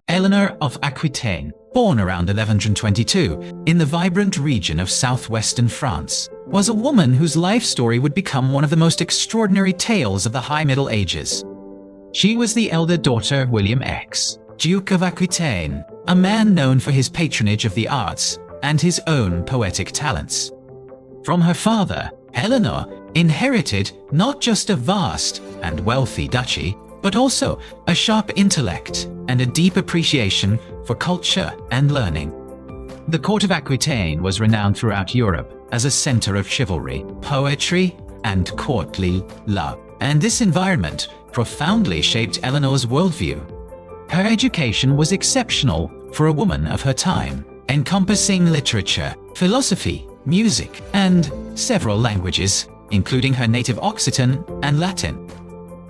Eleanor of Aquitaine, born around 1122 in the vibrant region of southwestern France, was a woman whose life story would become one of the most extraordinary tales of the High Middle Ages. She was the elder daughter of William X, Duke of Aquitaine, a man known for his patronage of the arts and his own poetic talents. From her father, Eleanor inherited not just a vast and wealthy duchy, but also a sharp intellect and a deep appreciation for culture and learning. The court of Aquitaine was renowned throughout Europe as a center of chivalry, poetry, and courtly love, and this environment profoundly shaped Eleanor's worldview. Her education was exceptional for a woman of her time, encompassing literature, philosophy, music, and several languages, including her native Occitan and Latin.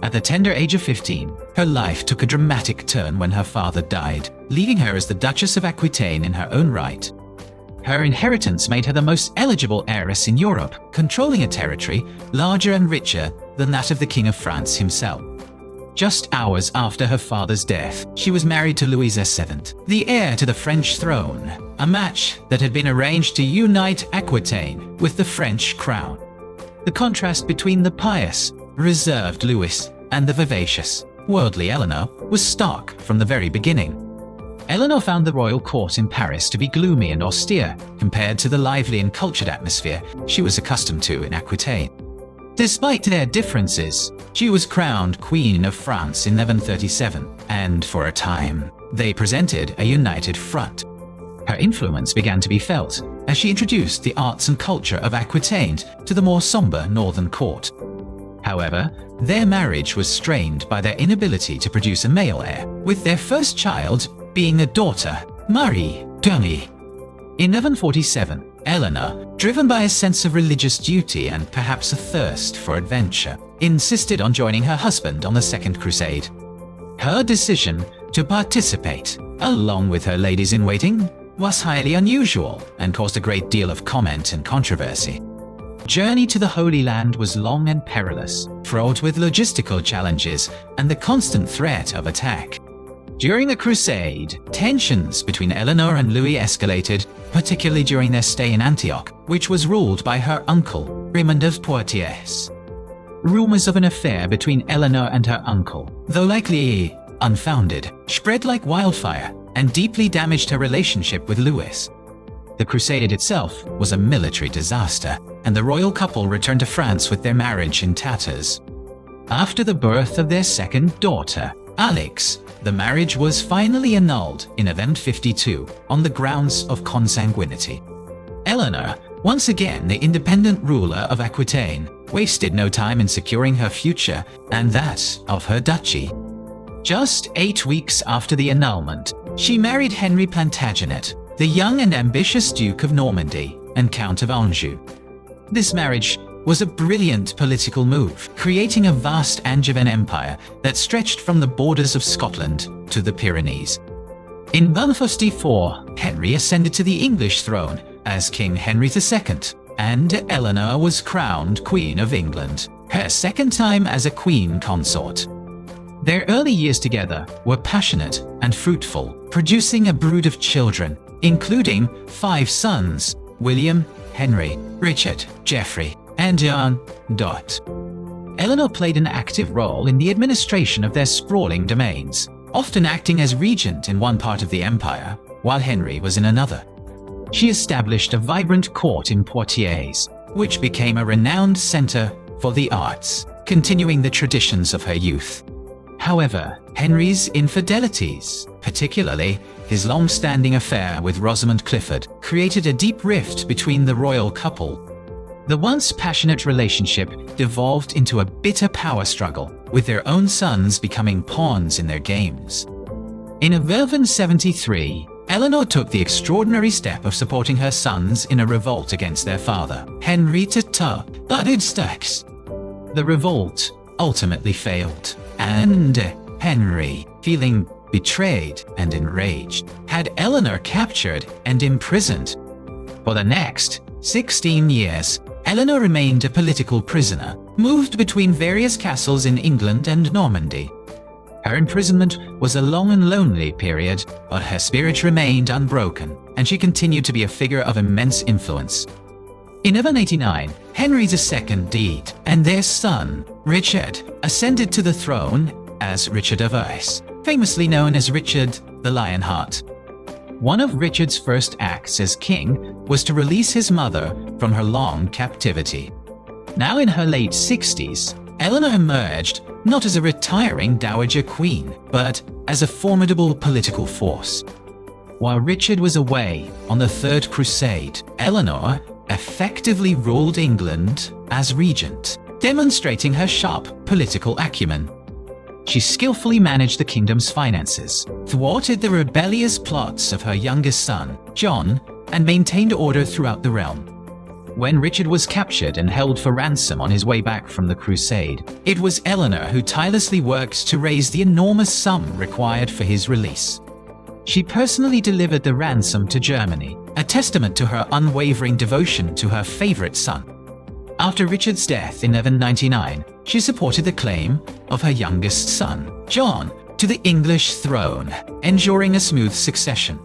At the tender age of 15, her life took a dramatic turn when her father died, leaving her as the Duchess of Aquitaine in her own right. Her inheritance made her the most eligible heiress in Europe, controlling a territory larger and richer than that of the King of France himself. Just hours after her father's death, she was married to Louis VII, the heir to the French throne, a match that had been arranged to unite Aquitaine with the French crown. The contrast between the pious, reserved Louis and the vivacious, worldly Eleanor was stark from the very beginning. Eleanor found the royal court in Paris to be gloomy and austere compared to the lively and cultured atmosphere she was accustomed to in Aquitaine. Despite their differences, she was crowned Queen of France in 1137, and for a time, they presented a united front. Her influence began to be felt as she introduced the arts and culture of Aquitaine to the more somber northern court. However, their marriage was strained by their inability to produce a male heir, with their first child being a daughter, Marie Tony. In 1147, Eleanor, driven by a sense of religious duty and perhaps a thirst for adventure, insisted on joining her husband on the Second Crusade. Her decision to participate, along with her ladies-in-waiting, was highly unusual and caused a great deal of comment and controversy. The journey to the Holy Land was long and perilous, fraught with logistical challenges and the constant threat of attack. During the Crusade, tensions between Eleanor and Louis escalated, particularly during their stay in Antioch, which was ruled by her uncle, Raymond of Poitiers. Rumors of an affair between Eleanor and her uncle, though likely unfounded, spread like wildfire and deeply damaged her relationship with Louis. The crusade itself was a military disaster, and the royal couple returned to France with their marriage in tatters. After the birth of their second daughter, Alix, the marriage was finally annulled in 1152 on the grounds of consanguinity. Eleanor, once again the independent ruler of Aquitaine, wasted no time in securing her future and that of her duchy. Just 8 weeks after the annulment, she married Henry Plantagenet, the young and ambitious Duke of Normandy and Count of Anjou. This marriage was a brilliant political move, creating a vast Angevin empire that stretched from the borders of Scotland to the Pyrenees. In 1154, Henry ascended to the English throne as King Henry II, and Eleanor was crowned Queen of England, her second time as a queen consort. Their early years together were passionate and fruitful, producing a brood of children, including 5 sons: William, Henry, Richard, Geoffrey, and John. Eleanor played an active role in the administration of their sprawling domains, often acting as regent in one part of the empire, while Henry was in another. She established a vibrant court in Poitiers, which became a renowned center for the arts, continuing the traditions of her youth. However, Henry's infidelities, particularly his long-standing affair with Rosamund Clifford, created a deep rift between the royal couple. The once passionate relationship devolved into a bitter power struggle, with their own sons becoming pawns in their games. In 1173, Eleanor took the extraordinary step of supporting her sons in a revolt against their father, Henry II. The revolt ultimately failed, and Henry, feeling betrayed and enraged, had Eleanor captured and imprisoned. For the next 16 years, Eleanor remained a political prisoner, moved between various castles in England and Normandy. Her imprisonment was a long and lonely period, but her spirit remained unbroken, and she continued to be a figure of immense influence. In 1189, Henry II died, and their son, Richard, ascended to the throne as Richard of Urs, famously known as Richard the Lionheart. One of Richard's first acts as king was to release his mother from her long captivity. Now in her late 60s, Eleanor emerged not as a retiring dowager queen, but as a formidable political force. While Richard was away on the Third Crusade, Eleanor effectively ruled England as regent, demonstrating her sharp political acumen. She skillfully managed the kingdom's finances, thwarted the rebellious plots of her youngest son, John, and maintained order throughout the realm. When Richard was captured and held for ransom on his way back from the crusade, it was Eleanor who tirelessly worked to raise the enormous sum required for his release. She personally delivered the ransom to Germany, a testament to her unwavering devotion to her favorite son. After Richard's death in 1199, she supported the claim of her youngest son, John, to the English throne, ensuring a smooth succession.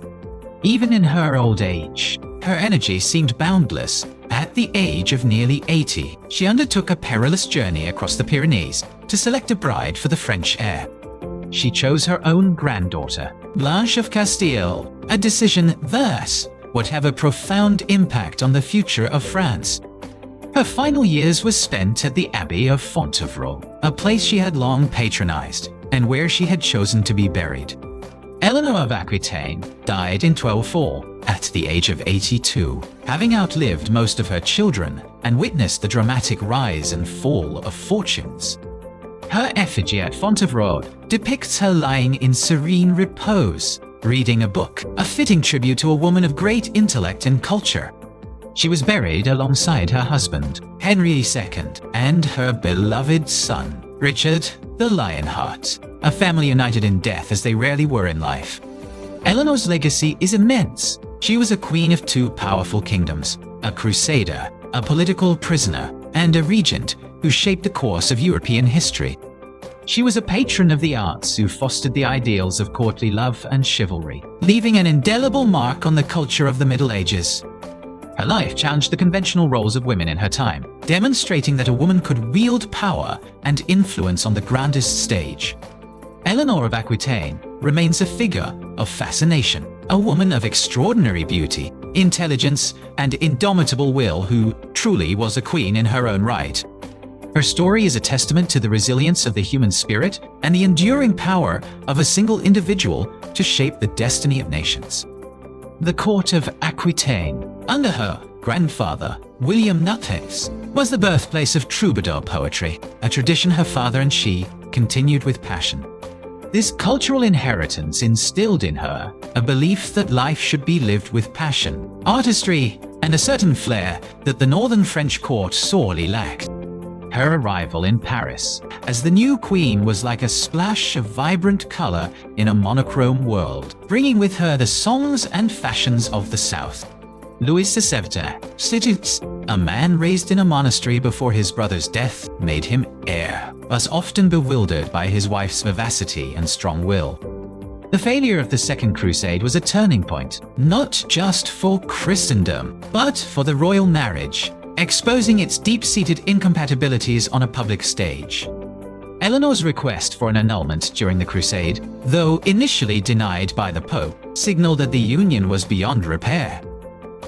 Even in her old age, her energy seemed boundless. At the age of nearly 80, she undertook a perilous journey across the Pyrenees to select a bride for the French heir. She chose her own granddaughter, Blanche of Castile, a decision thus would have a profound impact on the future of France. Her final years were spent at the Abbey of Fontevraud, a place she had long patronized and where she had chosen to be buried. Eleanor of Aquitaine died in 1204 at the age of 82, having outlived most of her children and witnessed the dramatic rise and fall of fortunes. Her effigy at Fontevraud depicts her lying in serene repose, reading a book, a fitting tribute to a woman of great intellect and culture. She was buried alongside her husband, Henry II, and her beloved son, Richard the Lionheart, a family united in death as they rarely were in life. Eleanor's legacy is immense. She was a queen of two powerful kingdoms, a crusader, a political prisoner, and a regent who shaped the course of European history. She was a patron of the arts who fostered the ideals of courtly love and chivalry, leaving an indelible mark on the culture of the Middle Ages. Her life challenged the conventional roles of women in her time, demonstrating that a woman could wield power and influence on the grandest stage. Eleanor of Aquitaine remains a figure of fascination, a woman of extraordinary beauty, intelligence, and indomitable will who truly was a queen in her own right. Her story is a testament to the resilience of the human spirit and the enduring power of a single individual to shape the destiny of nations. The court of Aquitaine, under her grandfather, William Nuthes, was the birthplace of troubadour poetry, a tradition her father and she continued with passion. This cultural inheritance instilled in her a belief that life should be lived with passion, artistry, and a certain flair that the northern French court sorely lacked. Her arrival in Paris as the new queen was like a splash of vibrant color in a monochrome world, bringing with her the songs and fashions of the South. Louis XVII, a man raised in a monastery before his brother's death made him heir, was often bewildered by his wife's vivacity and strong will. The failure of the Second Crusade was a turning point, not just for Christendom, but for the royal marriage, exposing its deep-seated incompatibilities on a public stage. Eleanor's request for an annulment during the Crusade, though initially denied by the Pope, signaled that the union was beyond repair.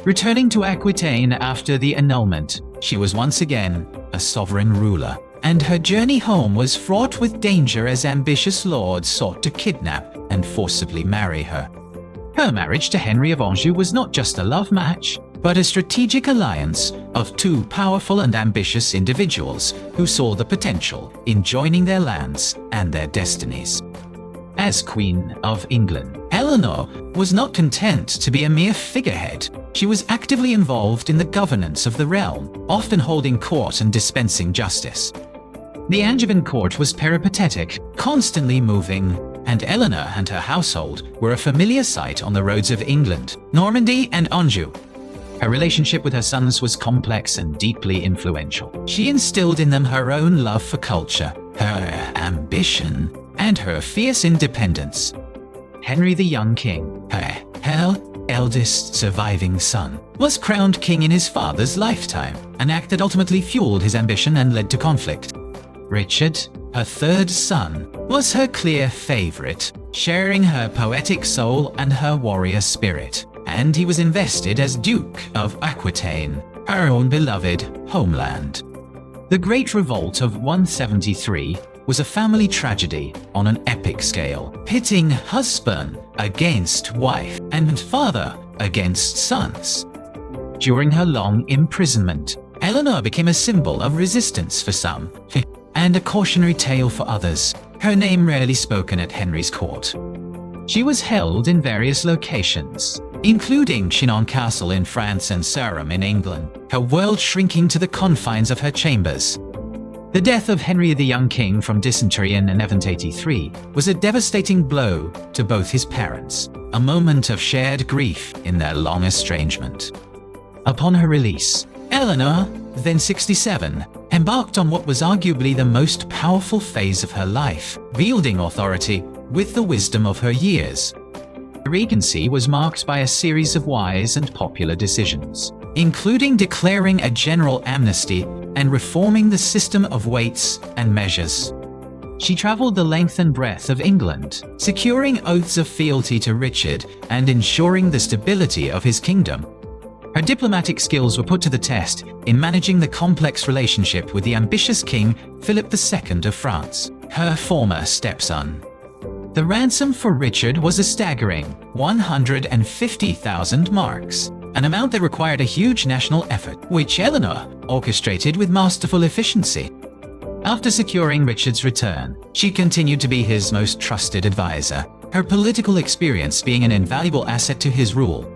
Returning to Aquitaine after the annulment, she was once again a sovereign ruler, and her journey home was fraught with danger as ambitious lords sought to kidnap and forcibly marry her. Her marriage to Henry of Anjou was not just a love match, but a strategic alliance of two powerful and ambitious individuals who saw the potential in joining their lands and their destinies. As Queen of England, Eleanor was not content to be a mere figurehead. She was actively involved in the governance of the realm, often holding court and dispensing justice. The Angevin court was peripatetic, constantly moving, and Eleanor and her household were a familiar sight on the roads of England, Normandy, and Anjou. Her relationship with her sons was complex and deeply influential. She instilled in them her own love for culture, her ambition, and her fierce independence. Henry the young king, her eldest surviving son, was crowned king in his father's lifetime, an act that ultimately fueled his ambition and led to conflict. Richard, her third son, was her clear favorite, sharing her poetic soul and her warrior spirit, and he was invested as Duke of Aquitaine, her own beloved homeland. The Great Revolt of 173 was a family tragedy on an epic scale, pitting husband against wife and father against sons. During her long imprisonment, Eleanor became a symbol of resistance for some, and a cautionary tale for others, her name rarely spoken at Henry's court. She was held in various locations, including Chinon Castle in France and Sarum in England, her world shrinking to the confines of her chambers. The death of Henry the young king from dysentery in 1183 was a devastating blow to both his parents, a moment of shared grief in their long estrangement. Upon her release, Eleanor, then 67, embarked on what was arguably the most powerful phase of her life, wielding authority with the wisdom of her years. The regency was marked by a series of wise and popular decisions, including declaring a general amnesty and reforming the system of weights and measures. She traveled the length and breadth of England, securing oaths of fealty to Richard and ensuring the stability of his kingdom. Her diplomatic skills were put to the test in managing the complex relationship with the ambitious King Philip II of France, her former stepson. The ransom for Richard was a staggering 150,000 marks, an amount that required a huge national effort, which Eleanor orchestrated with masterful efficiency. After securing Richard's return, she continued to be his most trusted advisor, her political experience being an invaluable asset to his rule.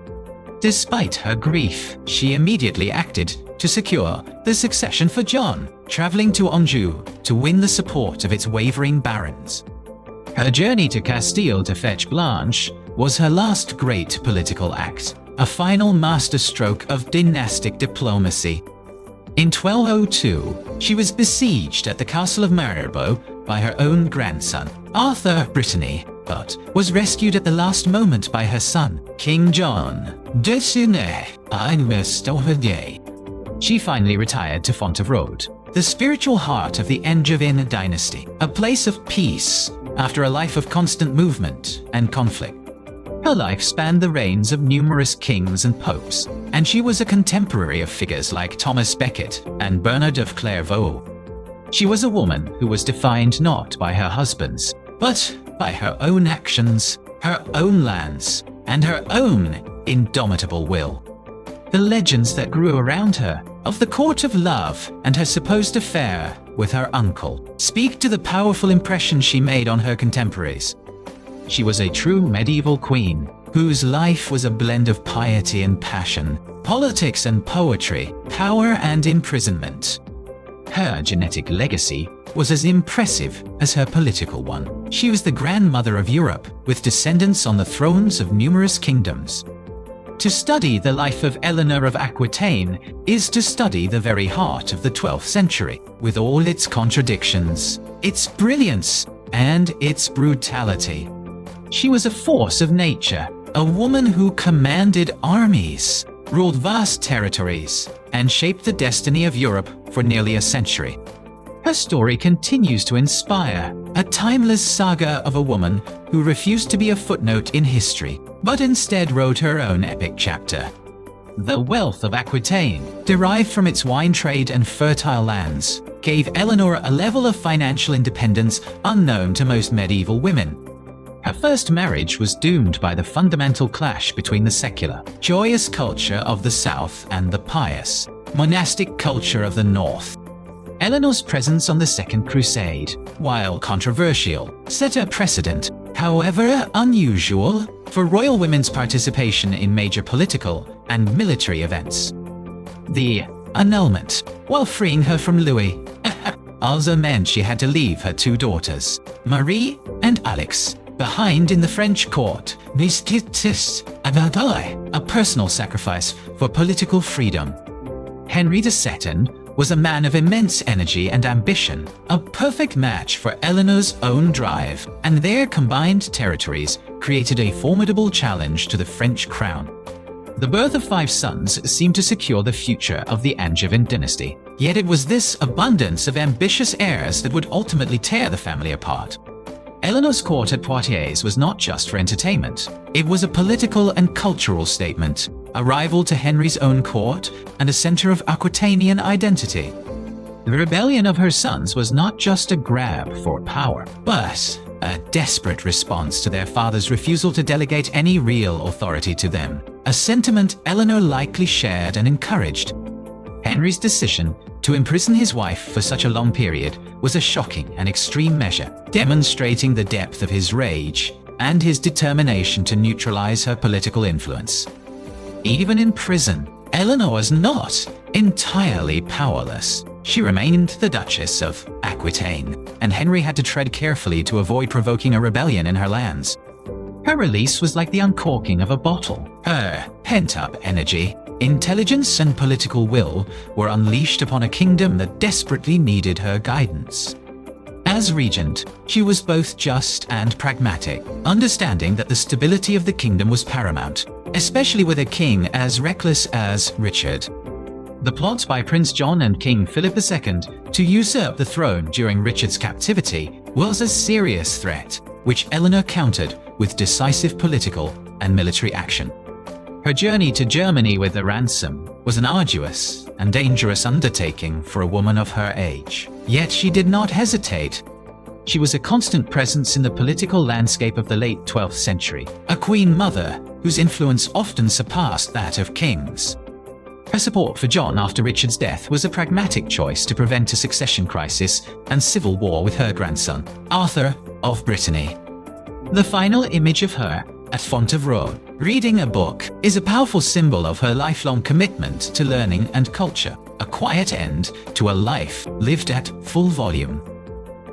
Despite her grief, she immediately acted to secure the succession for John, traveling to Anjou to win the support of its wavering barons. Her journey to Castile to fetch Blanche was her last great political act, a final masterstroke of dynastic diplomacy. In 1202, she was besieged at the castle of Maribor by her own grandson, Arthur Brittany, but was rescued at the last moment by her son, King John de Sune. She finally retired to Fontevraud, the spiritual heart of the Angevin dynasty, a place of peace after a life of constant movement and conflict. Her life spanned the reigns of numerous kings and popes, and she was a contemporary of figures like Thomas Becket and Bernard of Clairvaux. She was a woman who was defined not by her husbands, but by her own actions, her own lands, and her own indomitable will. The legends that grew around her, of the court of love and her supposed affair with her uncle, speak to the powerful impression she made on her contemporaries. She was a true medieval queen, whose life was a blend of piety and passion, politics and poetry, power and imprisonment. Her genetic legacy was as impressive as her political one. She was the grandmother of Europe, with descendants on the thrones of numerous kingdoms. To study the life of Eleanor of Aquitaine is to study the very heart of the 12th century, with all its contradictions, its brilliance, and its brutality. She was a force of nature, a woman who commanded armies, ruled vast territories, and shaped the destiny of Europe for nearly a century. Her story continues to inspire, a timeless saga of a woman who refused to be a footnote in history, but instead wrote her own epic chapter. The wealth of Aquitaine, derived from its wine trade and fertile lands, gave Eleanor a level of financial independence unknown to most medieval women. Her first marriage was doomed by the fundamental clash between the secular, joyous culture of the South and the pious, monastic culture of the North. Eleanor's presence on the Second Crusade, while controversial, set a precedent, however unusual, for royal women's participation in major political and military events. The annulment, while freeing her from Louis, also meant she had to leave her two daughters, Marie and Alix, behind in the French court, a personal sacrifice for political freedom. Henry II was a man of immense energy and ambition, a perfect match for Eleanor's own drive, and their combined territories created a formidable challenge to the French crown. The birth of 5 sons seemed to secure the future of the Angevin dynasty, yet it was this abundance of ambitious heirs that would ultimately tear the family apart. Eleanor's court at Poitiers was not just for entertainment. It was a political and cultural statement, a rival to Henry's own court and a center of Aquitanian identity. The rebellion of her sons was not just a grab for power, but a desperate response to their father's refusal to delegate any real authority to them, a sentiment Eleanor likely shared and encouraged. Henry's decision to imprison his wife for such a long period was a shocking and extreme measure, demonstrating the depth of his rage and his determination to neutralize her political influence. Even in prison, Eleanor was not entirely powerless. She remained the Duchess of Aquitaine, and Henry had to tread carefully to avoid provoking a rebellion in her lands. Her release was like the uncorking of a bottle. Her pent-up energy, intelligence, and political will were unleashed upon a kingdom that desperately needed her guidance. As regent, she was both just and pragmatic, understanding that the stability of the kingdom was paramount, especially with a king as reckless as Richard. The plot by Prince John and King Philip II to usurp the throne during Richard's captivity was a serious threat, which Eleanor countered with decisive political and military action. Her journey to Germany with the ransom was an arduous and dangerous undertaking for a woman of her age. Yet she did not hesitate. She was a constant presence in the political landscape of the late 12th century, a queen mother whose influence often surpassed that of kings. Her support for John after Richard's death was a pragmatic choice to prevent a succession crisis and civil war with her grandson, Arthur of Brittany. The final image of her at Fontevraud, reading a book, is a powerful symbol of her lifelong commitment to learning and culture, a quiet end to a life lived at full volume.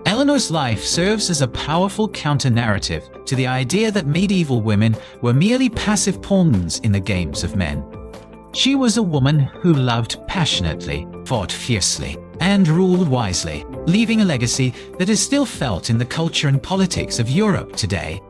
Eleanor's life serves as a powerful counter-narrative to the idea that medieval women were merely passive pawns in the games of men. She was a woman who loved passionately, fought fiercely, and ruled wisely, leaving a legacy that is still felt in the culture and politics of Europe today.